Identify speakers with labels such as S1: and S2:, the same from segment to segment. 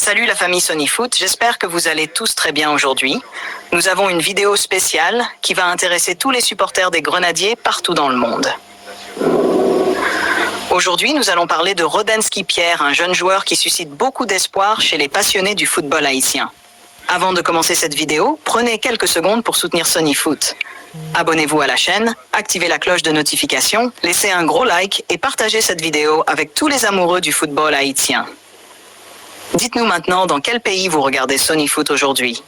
S1: Salut la famille Sony Foot, j'espère que vous allez tous très bien aujourd'hui. Nous avons une vidéo spéciale qui va intéresser tous les supporters des Grenadiers partout dans le monde. Aujourd'hui, nous allons parler de Rodenski Pierre, un jeune joueur qui suscite beaucoup d'espoir chez les passionnés du football haïtien. Avant de commencer cette vidéo, prenez quelques secondes pour soutenir Sony Foot. Abonnez-vous à la chaîne, activez la cloche de notification, laissez un gros like et partagez cette vidéo avec tous les amoureux du football haïtien. Dites-nous maintenant dans quel pays vous regardez Sony Foot aujourd'hui.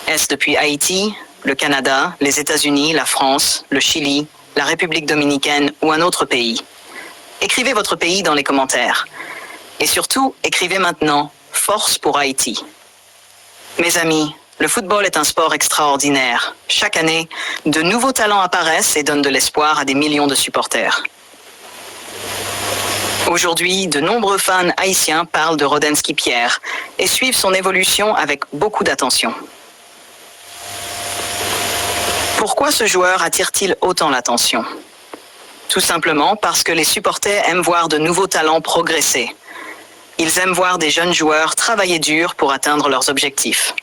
S1: Est-ce depuis Haïti, le Canada, les États-Unis, la France, le Chili, la République dominicaine ou un autre pays? Écrivez votre pays dans les commentaires. Et surtout, écrivez maintenant « Force pour Haïti ». Mes amis, le football est un sport extraordinaire. Chaque année, de nouveaux talents apparaissent et donnent de l'espoir à des millions de supporters. Aujourd'hui, de nombreux fans haïtiens parlent de Rodenski Pierre et suivent son évolution avec beaucoup d'attention. Pourquoi ce joueur attire-t-il autant l'attention? Tout simplement parce que les supporters aiment voir de nouveaux talents progresser. Ils aiment voir des jeunes joueurs travailler dur pour atteindre leurs objectifs.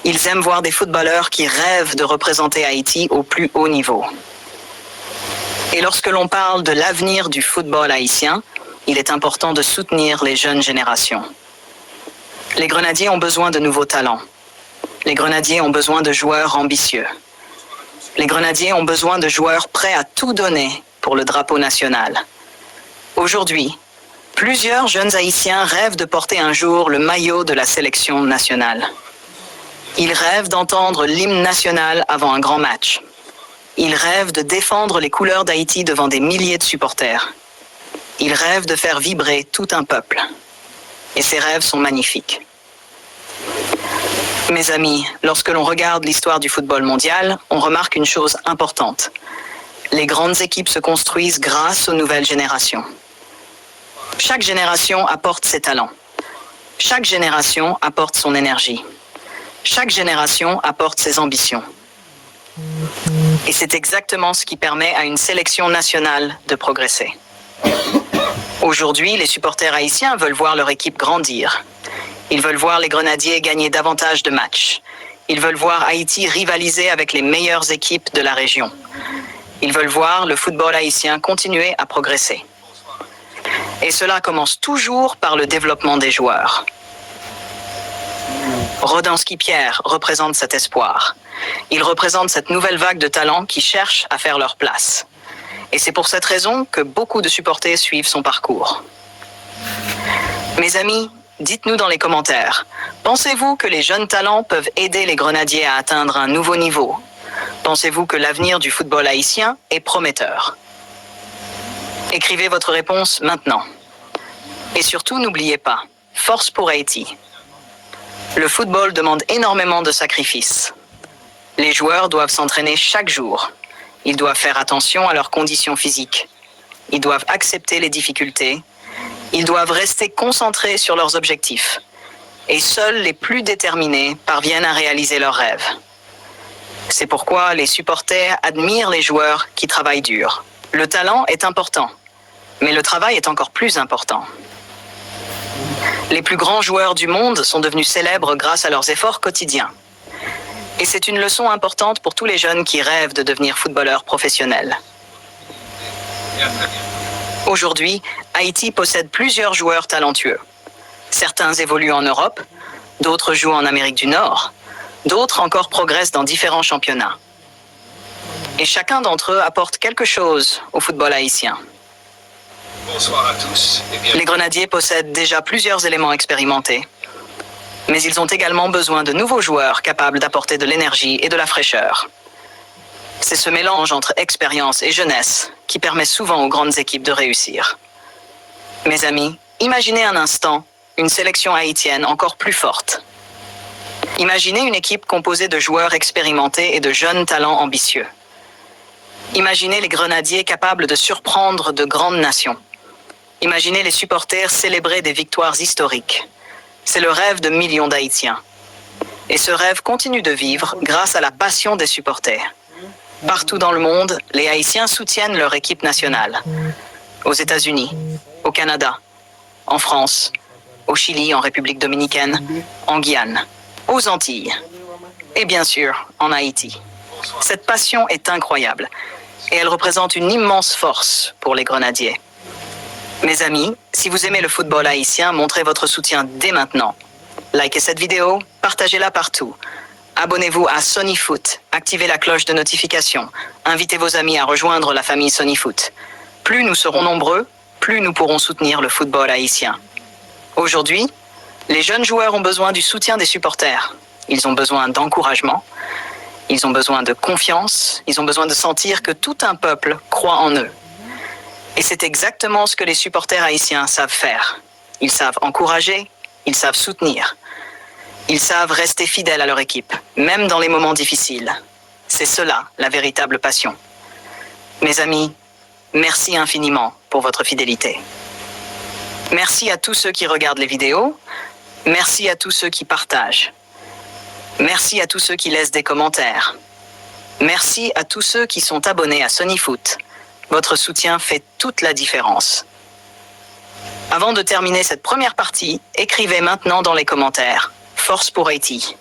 S1: Ils aiment voir des footballeurs qui rêvent de représenter Haïti au plus haut niveau. Et lorsque l'on parle de l'avenir du football haïtien, il est important de soutenir les jeunes générations. Les Grenadiers ont besoin de nouveaux talents. Les Grenadiers ont besoin de joueurs ambitieux. Les Grenadiers ont besoin de joueurs prêts à tout donner pour le drapeau national. Aujourd'hui, plusieurs jeunes Haïtiens rêvent de porter un jour le maillot de la sélection nationale. Ils rêvent d'entendre l'hymne national avant un grand match. Ils rêvent de défendre les couleurs d'Haïti devant des milliers de supporters. Ils rêvent de faire vibrer tout un peuple. Et ces rêves sont magnifiques. Mes amis, lorsque l'on regarde l'histoire du football mondial, on remarque une chose importante. Les grandes équipes se construisent grâce aux nouvelles générations. Chaque génération apporte ses talents. Chaque génération apporte son énergie. Chaque génération apporte ses ambitions. Et c'est exactement ce qui permet à une sélection nationale de progresser. Aujourd'hui, les supporters haïtiens veulent voir leur équipe grandir. Ils veulent voir les Grenadiers gagner davantage de matchs. Ils veulent voir Haïti rivaliser avec les meilleures équipes de la région. Ils veulent voir le football haïtien continuer à progresser. Et cela commence toujours par le développement des joueurs. Rodenski Pierre représente cet espoir. Il représente cette nouvelle vague de talents qui cherchent à faire leur place. Et c'est pour cette raison que beaucoup de supporters suivent son parcours. Mes amis, dites-nous dans les commentaires, pensez-vous que les jeunes talents peuvent aider les Grenadiers à atteindre un nouveau niveau? Pensez-vous que l'avenir du football haïtien est prometteur? Écrivez votre réponse maintenant. Et surtout, n'oubliez pas, force pour Haïti. Le football demande énormément de sacrifices. Les joueurs doivent s'entraîner chaque jour. Ils doivent faire attention à leurs conditions physiques. Ils doivent accepter les difficultés. Ils doivent rester concentrés sur leurs objectifs. Et seuls les plus déterminés parviennent à réaliser leurs rêves. C'est pourquoi les supporters admirent les joueurs qui travaillent dur. Le talent est important, mais le travail est encore plus important. Les plus grands joueurs du monde sont devenus célèbres grâce à leurs efforts quotidiens. Et c'est une leçon importante pour tous les jeunes qui rêvent de devenir footballeurs professionnels. Aujourd'hui, Haïti possède plusieurs joueurs talentueux. Certains évoluent en Europe, d'autres jouent en Amérique du Nord, d'autres encore progressent dans différents championnats. Et chacun d'entre eux apporte quelque chose au football haïtien.
S2: Bonsoir à tous.
S1: Les Grenadiers possèdent déjà plusieurs éléments expérimentés. Mais ils ont également besoin de nouveaux joueurs capables d'apporter de l'énergie et de la fraîcheur. C'est ce mélange entre expérience et jeunesse qui permet souvent aux grandes équipes de réussir. Mes amis, imaginez un instant une sélection haïtienne encore plus forte. Imaginez une équipe composée de joueurs expérimentés et de jeunes talents ambitieux. Imaginez les Grenadiers capables de surprendre de grandes nations. Imaginez les supporters célébrer des victoires historiques. C'est le rêve de millions d'Haïtiens. Et ce rêve continue de vivre grâce à la passion des supporters. Partout dans le monde, les Haïtiens soutiennent leur équipe nationale. Aux États-Unis, au Canada, en France, au Chili, en République dominicaine, en Guyane, aux Antilles et bien sûr en Haïti. Cette passion est incroyable et elle représente une immense force pour les Grenadiers. Mes amis, si vous aimez le football haïtien, montrez votre soutien dès maintenant. Likez cette vidéo, partagez-la partout. Abonnez-vous à Sony Foot, activez la cloche de notification, invitez vos amis à rejoindre la famille Sony Foot. Plus nous serons nombreux, plus nous pourrons soutenir le football haïtien. Aujourd'hui, les jeunes joueurs ont besoin du soutien des supporters. Ils ont besoin d'encouragement, ils ont besoin de confiance, ils ont besoin de sentir que tout un peuple croit en eux. Et c'est exactement ce que les supporters haïtiens savent faire. Ils savent encourager, ils savent soutenir. Ils savent rester fidèles à leur équipe, même dans les moments difficiles. C'est cela, la véritable passion. Mes amis, merci infiniment pour votre fidélité. Merci à tous ceux qui regardent les vidéos. Merci à tous ceux qui partagent. Merci à tous ceux qui laissent des commentaires. Merci à tous ceux qui sont abonnés à Sony Foot. Votre soutien fait toute la différence. Avant de terminer cette première partie, écrivez maintenant dans les commentaires « Force pour Haïti ».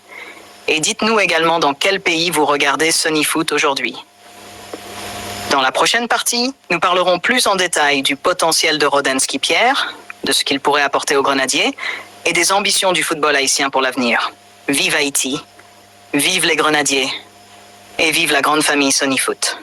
S1: Et dites-nous également dans quel pays vous regardez Sony Foot aujourd'hui. Dans la prochaine partie, nous parlerons plus en détail du potentiel de Rodenski-Pierre, de ce qu'il pourrait apporter aux Grenadiers et des ambitions du football haïtien pour l'avenir. Vive Haïti, vive les Grenadiers et vive la grande famille Sony Foot.